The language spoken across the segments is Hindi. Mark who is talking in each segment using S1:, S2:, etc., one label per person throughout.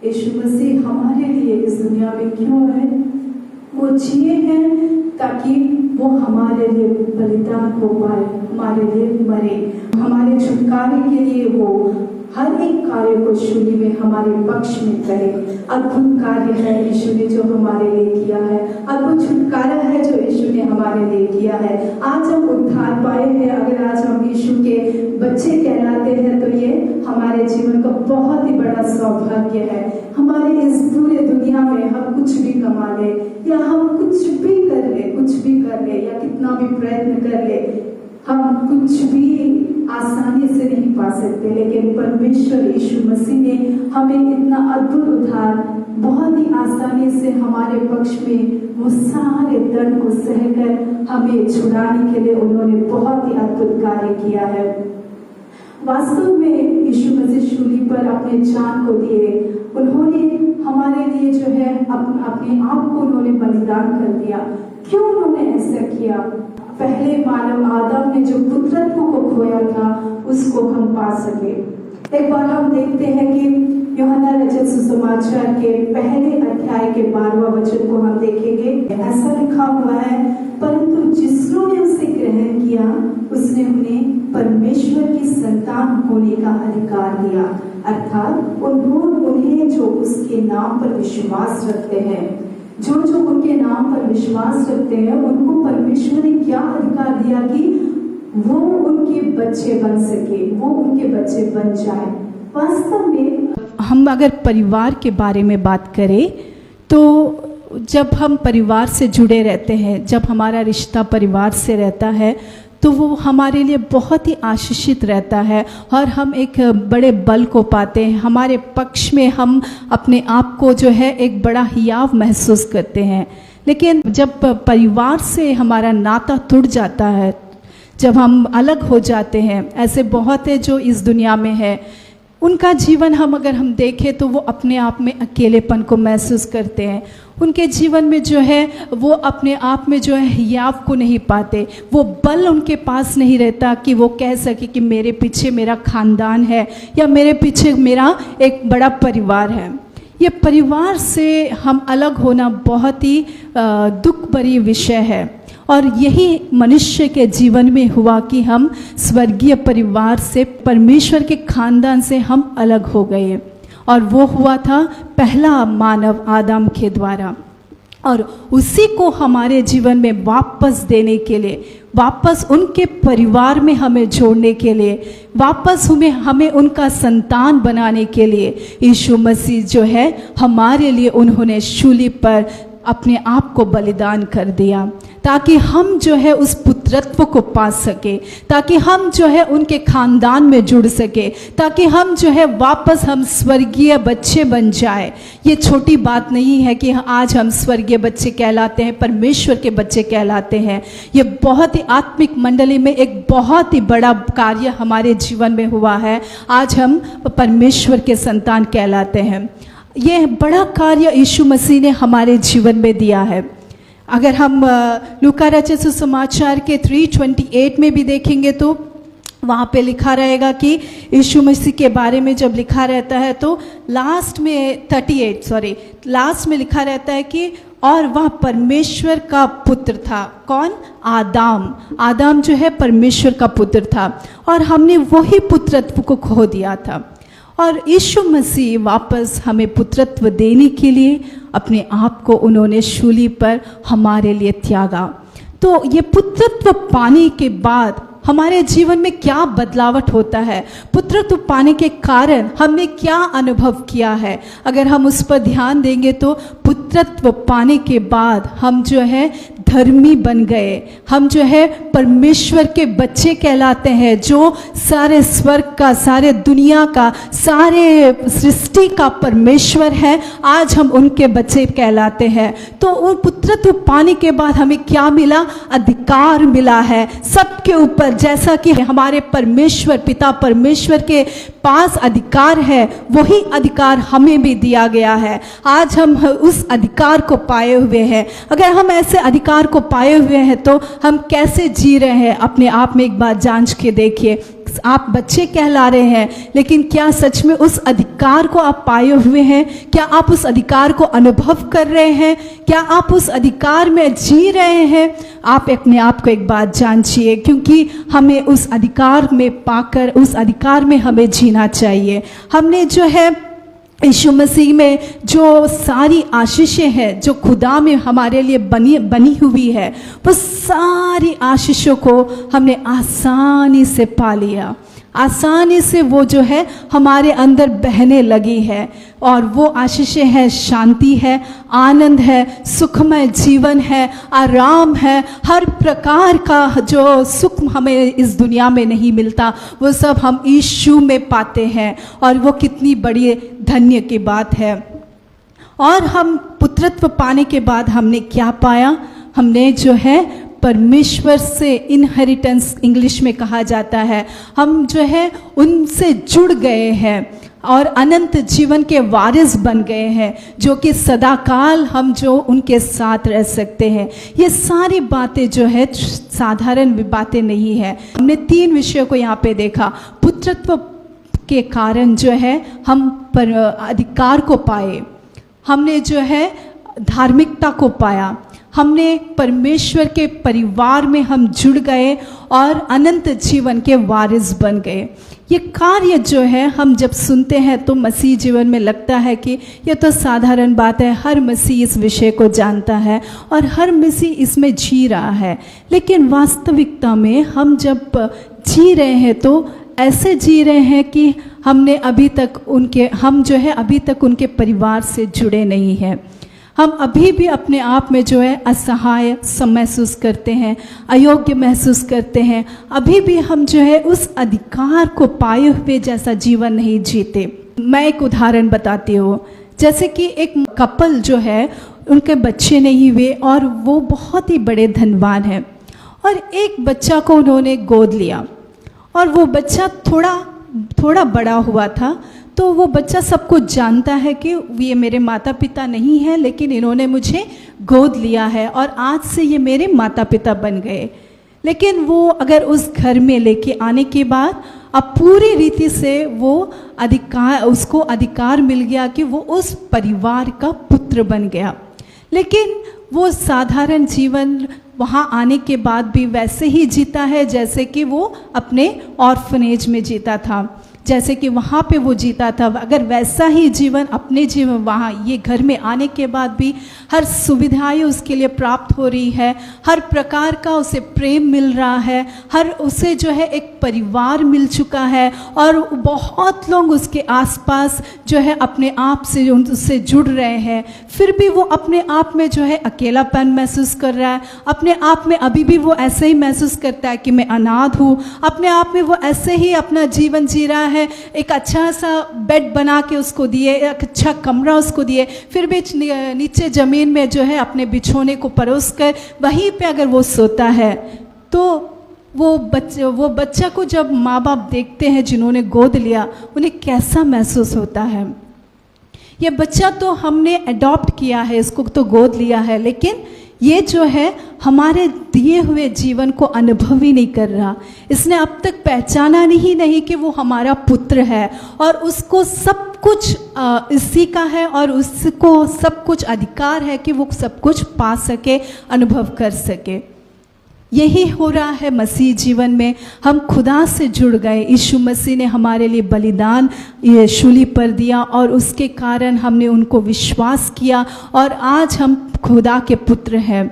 S1: यीशु मसीह हमारे लिए इस दुनिया में क्यों है? वो जिए हैं ताकि वो हमारे लिए बलिदान हो पाए, हमारे लिए मरे, हमारे छुटकारे के लिए वो हर एक कार्य को शूली में हमारे पक्ष में करे। अद्भुत कार्य है यीशु ने जो हमारे लिए किया है, अद्भुत छुटकारा है जो यीशु ने हमारे लिए किया है। आज हम उद्धार पाए हैं। अगर आज हम यीशु के बच्चे कहलाते हैं तो ये हमारे जीवन का बहुत ही बड़ा सौभाग्य है। हमारे इस पूरे दुनिया में हम कुछ भी कमा ले या हम कुछ भी कर ले या कितना भी प्रयत्न कर ले, हम कुछ भी आसानी से नहीं पा सकते। लेकिन परमेश्वर यीशु मसीह ने हमें इतना अद्भुत उद्धार बहुत ही आसानी से हमारे पक्ष में वो सारे दंड को सहकर हमें छुड़ाने के लिए उन्होंने बहुत ही अद्भुत कार्य किया है। वास्तव में यीशु मसीह शूली पर अपने जान को दिए, उन्होंने हमारे लिए जो है अपने आप को उन्होंने बलिदान कर दिया। क्यों उन्होंने ऐसा किया? पहले मानव आदम ने जो पुत्रत्व को खोया था उसको हम पा सके। एक बार हम देखते हैं कि यूहन्ना रचित सुसमाचार के पहले अध्याय के 12वां वचन को हम देखेंगे। ऐसा लिखा हुआ है, परंतु जिसने उसे ग्रहण किया उसने उन्हें परमेश्वर की संतान होने का अधिकार दिया, अर्थात उन्हें जो उसके नाम पर विश्वास रखते हैं। जो उनके नाम पर विश्वास रखते हैं उनको परमेश्वर ने क्या अधिकार दिया कि वो उनके बच्चे बन सके, वो उनके बच्चे बन जाए। वास्तव में
S2: हम अगर परिवार के बारे में बात करें तो जब हम परिवार से जुड़े रहते हैं, जब हमारा रिश्ता परिवार से रहता है तो वो हमारे लिए बहुत ही आशीषित रहता है और हम एक बड़े बल को पाते हैं। हमारे पक्ष में हम अपने आप को जो है एक बड़ा हियाव महसूस करते हैं। लेकिन जब परिवार से हमारा नाता टूट जाता है, जब हम अलग हो जाते हैं, ऐसे बहुत है जो इस दुनिया में है, उनका जीवन अगर हम देखें तो वो अपने आप में अकेलेपन को महसूस करते हैं। उनके जीवन में जो है वो अपने आप में जो है हियाव को नहीं पाते, वो बल उनके पास नहीं रहता कि वो कह सके कि मेरे पीछे मेरा खानदान है या मेरे पीछे मेरा एक बड़ा परिवार है। ये परिवार से हम अलग होना बहुत ही दुख भरी विषय है और यही मनुष्य के जीवन में हुआ कि हम स्वर्गीय परिवार से, परमेश्वर के खानदान से हम अलग हो गए। और वो हुआ था पहला मानव आदम के द्वारा, और उसी को हमारे जीवन में वापस देने के लिए, वापस उनके परिवार में हमें जोड़ने के लिए, वापस हमें उनका संतान बनाने के लिए यीशु मसीह जो है हमारे लिए उन्होंने शूली पर अपने आप को बलिदान कर दिया, ताकि हम जो है उस पुत्रत्व को पा सके, ताकि हम जो है उनके खानदान में जुड़ सके, ताकि हम जो है वापस हम स्वर्गीय बच्चे बन जाए। ये छोटी बात नहीं है कि आज हम स्वर्गीय बच्चे कहलाते हैं, परमेश्वर के बच्चे कहलाते हैं। ये बहुत ही आत्मिक मंडली में एक बहुत ही बड़ा कार्य हमारे जीवन में हुआ है। आज हम परमेश्वर के संतान कहलाते हैं। ये बड़ा कार्य यीशु मसीह ने हमारे जीवन में दिया है। अगर हम लूका रचित सुसमाचार के 3:28 में भी देखेंगे तो वहाँ पे लिखा रहेगा कि यीशु मसीह के बारे में जब लिखा रहता है तो लास्ट में लिखा रहता है कि और वह परमेश्वर का पुत्र था। कौन? आदम जो है परमेश्वर का पुत्र था और हमने वही पुत्रत्व को खो दिया था। और यीशु मसीह वापस हमें पुत्रत्व देने के लिए अपने आप को उन्होंने शूली पर हमारे लिए त्यागा। तो ये पुत्रत्व पाने के बाद हमारे जीवन में क्या बदलावट होता है, पुत्रत्व पाने के कारण हमने क्या अनुभव किया है, अगर हम उस पर ध्यान देंगे तो पुत्रत्व पाने के बाद हम जो है धर्मी बन गए, हम जो है परमेश्वर के बच्चे कहलाते हैं, जो सारे स्वर्ग का, सारे दुनिया का, सारे सृष्टि का परमेश्वर है। आज हम उनके बच्चे कहलाते हैं। तो वो पुत्रत्व पाने के बाद हमें क्या मिला? अधिकार मिला है सबके ऊपर। जैसा कि हमारे परमेश्वर पिता परमेश्वर के पास अधिकार है, वही अधिकार हमें भी दिया गया है। आज हम उस अधिकार को पाए हुए हैं। अगर हम ऐसे अधिकार को पाए हुए हैं तो हम कैसे जी रहे हैं, अपने आप में एक बार जांच के देखिए। आप बच्चे कहला रहे हैं, लेकिन क्या सच में उस अधिकार को आप पाए हुए हैं? क्या आप उस अधिकार को अनुभव कर रहे हैं? क्या आप उस अधिकार में जी रहे हैं? आप अपने आप को एक बात जांचिए, क्योंकि हमें उस अधिकार में पाकर उस अधिकार में हमें जीना चाहिए। हमने जो है यीशु मसीह में जो सारी आशीषें हैं जो खुदा में हमारे लिए बनी हुई है, वो सारी आशीषों को हमने आसानी से पा लिया। आसानी से वो जो है हमारे अंदर बहने लगी है, और वो आशीषें हैं शांति है, आनंद है, सुखमय जीवन है, आराम है। हर प्रकार का जो सुख हमें इस दुनिया में नहीं मिलता, वो सब हम यीशु में पाते हैं, और वो कितनी बड़ी धन्य की बात है। और हम पुत्रत्व पाने के बाद हमने क्या पाया? हमने जो है परमेश्वर से इनहेरिटेंस इंग्लिश में कहा जाता है, हम जो है उनसे जुड़ गए हैं और अनंत जीवन के वारिस बन गए हैं, जो कि सदाकाल हम जो उनके साथ रह सकते हैं। ये सारी बातें जो है साधारण बातें नहीं है। हमने 3 विषयों को यहाँ पे देखा। पुत्रत्व के कारण जो है हम पर अधिकार को पाए, हमने जो है धार्मिकता को पाया, हमने परमेश्वर के परिवार में हम जुड़ गए और अनंत जीवन के वारिस बन गए। ये कार्य जो है हम जब सुनते हैं तो मसीह जीवन में लगता है कि ये तो साधारण बात है, हर मसीह इस विषय को जानता है और हर मसीह इसमें जी रहा है। लेकिन वास्तविकता में हम जब जी रहे हैं तो ऐसे जी रहे हैं कि हमने अभी तक उनके परिवार से जुड़े नहीं हैं। हम अभी भी अपने आप में जो है असहाय महसूस करते हैं, अयोग्य महसूस करते हैं। अभी भी हम जो है उस अधिकार को पाए हुए जैसा जीवन नहीं जीते। मैं एक उदाहरण बताती हूँ। जैसे कि एक कपल जो है, उनके बच्चे नहीं हुए और वो बहुत ही बड़े धनवान हैं, और एक बच्चा को उन्होंने गोद लिया, और वो बच्चा थोड़ा बड़ा हुआ था। तो वो बच्चा सब कुछ जानता है कि ये मेरे माता पिता नहीं है, लेकिन इन्होंने मुझे गोद लिया है और आज से ये मेरे माता पिता बन गए। लेकिन वो अगर उस घर में लेके आने के बाद अब पूरी रीति से उसको अधिकार मिल गया कि वो उस परिवार का पुत्र बन गया। लेकिन वो साधारण जीवन वहाँ आने के बाद भी वैसे ही जीता है जैसे कि वो अपने ऑर्फनेज में जीता था, जैसे कि वहाँ पे वो जीता था। अगर वैसा ही जीवन अपने जीवन वहाँ ये घर में आने के बाद भी हर सुविधाएं उसके लिए प्राप्त हो रही है, हर प्रकार का उसे प्रेम मिल रहा है, हर उसे जो है एक परिवार मिल चुका है, और बहुत लोग उसके आसपास जो है अपने आप से उससे जुड़ रहे हैं, फिर भी वो अपने आप में जो है अकेलापन महसूस कर रहा है। अपने आप में अभी भी वो ऐसे ही महसूस करता है कि मैं अनाथ हूँ। अपने आप में वो ऐसे ही अपना जीवन जी रहा है। एक अच्छा सा बेड बना के उसको दिए, एक अच्छा कमरा उसको दिए, फिर भी नीचे ज़मीन में जो है अपने बिछोने को परोस कर वहीं पे अगर वो सोता है, तो वो बच्चा को जब माँ बाप देखते हैं जिन्होंने गोद लिया, उन्हें कैसा महसूस होता है? ये बच्चा तो हमने अडॉप्ट किया है, इसको तो गोद लिया है, लेकिन ये जो है हमारे दिए हुए जीवन को अनुभव ही नहीं कर रहा। इसने अब तक पहचाना नहीं कि वो हमारा पुत्र है, और उसको सब कुछ इसी का है, और उसको सब कुछ अधिकार है कि वो सब कुछ पा सके, अनुभव कर सके। यही हो रहा है मसीह जीवन में। हम खुदा से जुड़ गए। यीशु मसीह ने हमारे लिए बलिदान ये शूली पर दिया, और उसके कारण हमने उनको विश्वास किया, और आज हम खुदा के पुत्र हैं,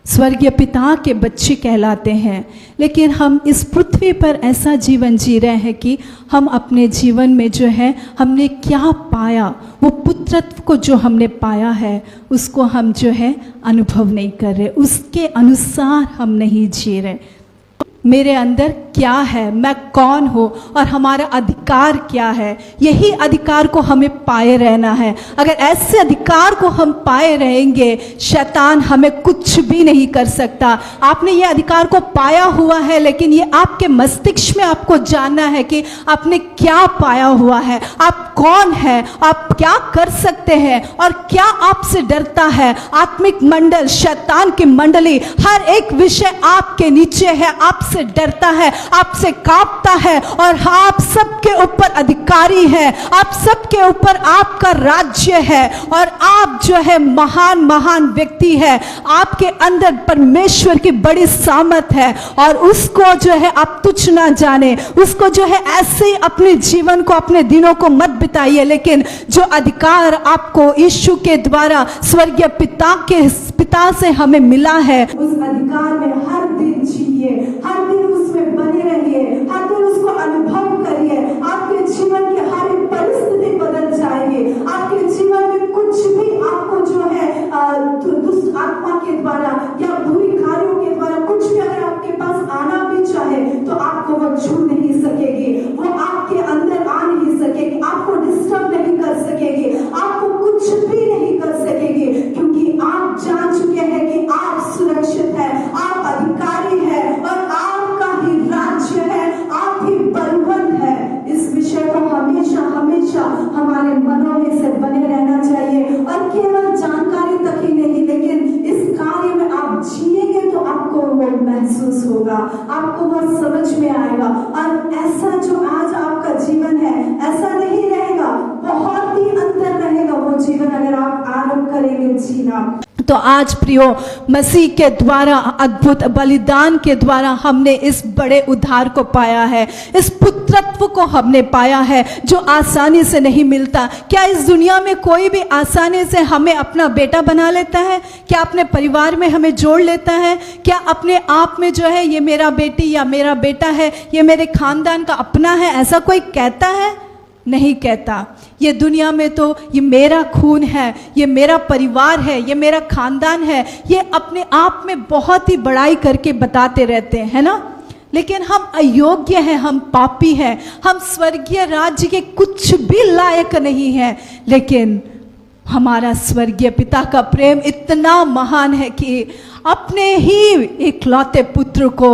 S2: स्वर्गीय पिता के बच्चे कहलाते हैं। लेकिन हम इस पृथ्वी पर ऐसा जीवन जी रहे हैं कि हम अपने जीवन में जो है हमने क्या पाया, वो पुत्रत्व को जो हमने पाया है उसको हम जो है अनुभव नहीं कर रहे, उसके अनुसार हम नहीं जी रहे। मेरे अंदर क्या है, मैं कौन हूँ, और हमारा अधिकार क्या है, यही अधिकार को हमें पाए रहना है। अगर ऐसे अधिकार को हम पाए रहेंगे, शैतान हमें कुछ भी नहीं कर सकता। आपने ये अधिकार को पाया हुआ है, लेकिन ये आपके मस्तिष्क में आपको जानना है कि आपने क्या पाया हुआ है, आप कौन है, आप क्या कर सकते हैं, और क्या आपसे डरता है। आत्मिक मंडल, शैतान की मंडली, हर एक विषय आपके नीचे है, आप आपसे डरता है, आपसे कांपता है और आप सबके ऊपर अधिकारी है, आप सबके ऊपर आपका राज्य है और आप जो है महान महान व्यक्ति है। आपके अंदर परमेश्वर की बड़ी सामर्थ है और उसको जो है आप तुच्छ ना जाने, उसको जो है ऐसे ही अपने जीवन को, अपने दिनों को मत बिताइए, लेकिन जो अधिकार आपको यीशु के द्वारा स्वर्गीय पिता से हमें मिला है,
S1: उस अधिकार में हर दिन जिए, हर दिन उसमें बने रहिए, हर दिन उसको अनुभव करिए। आपके जीवन की हर एक परिस्थिति बदल जाएगी। आपके जीवन में कुछ भी आपको जो है दुष्ट आत्मा के द्वारा या बुरी कार्यों के द्वारा कुछ भी अगर आपके पास आना भी चाहे तो आपको वो छू नहीं सकेगी, वो आपके अंदर आ नहीं सकेगी, आपको डिस्टर्ब नहीं कर सकेगी, आपको कुछ भी नहीं कर सकेगी, क्योंकि आप जान चुके हैं कि आप सुरक्षित है, आप अधिकारी है और आपका ही राज्य है, आप ही बलवंत है। इस विषय को हमेशा हमेशा हमारे मनों में से बने रहना चाहिए और केवल जानकारी तक ही नहीं, लेकिन इस कार्य में आप जिएंगे तो आपको वो महसूस होगा, आपको वो समझ में आएगा। और ऐसा जो आज आपका जीवन है ऐसा नहीं रहेगा, बहुत ही अंतर रहेगा वो जीवन अगर आप आरंभ करेंगे जीना।
S2: तो आज प्रियो, मसीह के द्वारा अद्भुत बलिदान के द्वारा हमने इस बड़े उद्धार को पाया है, इस पुत्रत्व को हमने पाया है जो आसानी से नहीं मिलता। क्या इस दुनिया में कोई भी आसानी से हमें अपना बेटा बना लेता है? क्या अपने परिवार में हमें जोड़ लेता है? क्या अपने आप में जो है ये मेरा बेटी या मेरा बेटा है, ये मेरे खानदान का अपना है, ऐसा कोई कहता है? नहीं कहता। ये दुनिया में तो ये मेरा खून है, ये मेरा परिवार है, ये मेरा खानदान है, ये अपने आप में बहुत ही बड़ाई करके बताते रहते हैं, है ना? लेकिन हम अयोग्य हैं, हम पापी हैं, हम स्वर्गीय राज्य के कुछ भी लायक नहीं हैं। लेकिन हमारा स्वर्गीय पिता का प्रेम इतना महान है कि अपने ही इकलौते पुत्र को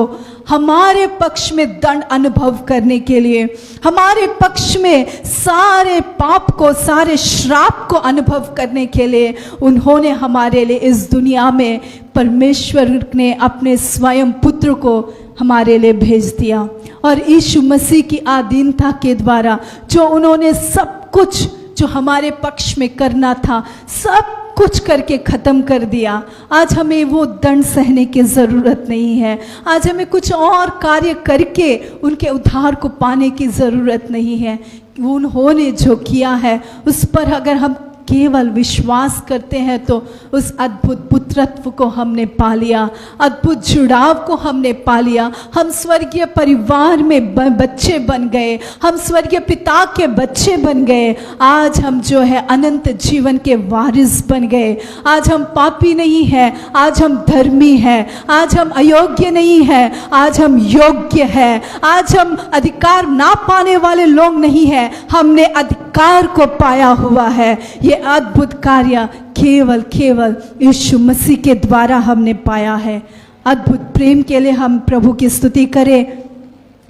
S2: हमारे पक्ष में दंड अनुभव करने के लिए, हमारे पक्ष में सारे पाप को, सारे श्राप को अनुभव करने के लिए उन्होंने हमारे लिए इस दुनिया में, परमेश्वर ने अपने स्वयं पुत्र को हमारे लिए भेज दिया। और यीशु मसीह की आधीनता के द्वारा जो उन्होंने सब कुछ जो हमारे पक्ष में करना था, सब कुछ करके ख़त्म कर दिया। आज हमें वो दंड सहने की ज़रूरत नहीं है, आज हमें कुछ और कार्य करके उनके उद्धार को पाने की ज़रूरत नहीं है। उन्होंने जो किया है उस पर अगर हम केवल विश्वास करते हैं तो उस अद्भुत पुत्रत्व को हमने पा लिया, अद्भुत जुड़ाव को हमने पा लिया। हम स्वर्गीय परिवार में बच्चे बन गए, हम स्वर्गीय पिता के बच्चे बन गए। आज हम जो है अनंत जीवन के वारिस बन गए। आज हम पापी नहीं हैं, आज हम धर्मी हैं, आज हम अयोग्य नहीं हैं, आज हम योग्य हैं। आज हम अधिकार ना पाने वाले लोग नहीं हैं, हमने अधिकार को पाया हुआ है। ये अद्भुत कार्य केवल यीशु मसीह के द्वारा हमने पाया है। अद्भुत प्रेम के लिए हम प्रभु की स्तुति करें,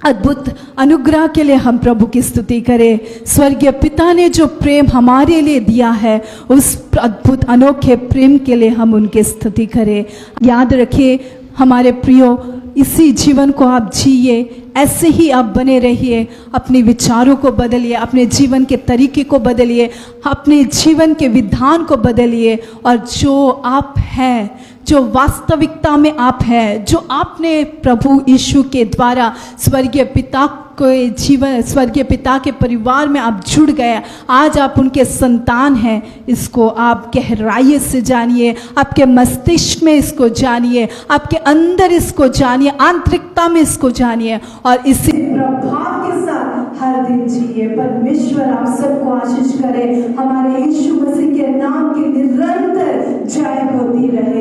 S2: अद्भुत अनुग्रह के लिए हम प्रभु की स्तुति करें। स्वर्गीय पिता ने जो प्रेम हमारे लिए दिया है, उस अद्भुत अनोखे प्रेम के लिए हम उनकी स्तुति करें। याद रखिए हमारे प्रियो, इसी जीवन को आप जिए, ऐसे ही आप बने रहिए। अपने विचारों को बदलिए, अपने जीवन के तरीके को बदलिए, अपने जीवन के विधान को बदलिए और जो आप हैं, जो वास्तविकता में आप हैं, जो आपने प्रभु यीशु के द्वारा स्वर्गीय पिता के जीवन, स्वर्गीय पिता के परिवार में आप जुड़ गए, आज आप उनके संतान हैं, इसको आप गहराई से जानिए, आपके मस्तिष्क में इसको जानिए, आपके अंदर इसको जानिए, आंतरिकता में इसको जानिए और इसी
S1: प्रभाव के साथ हर दिन जिए। परमेश्वर आप सबको आशीष करे। हमारे यीशु मसीह के नाम की निरंतर जय होती रहे।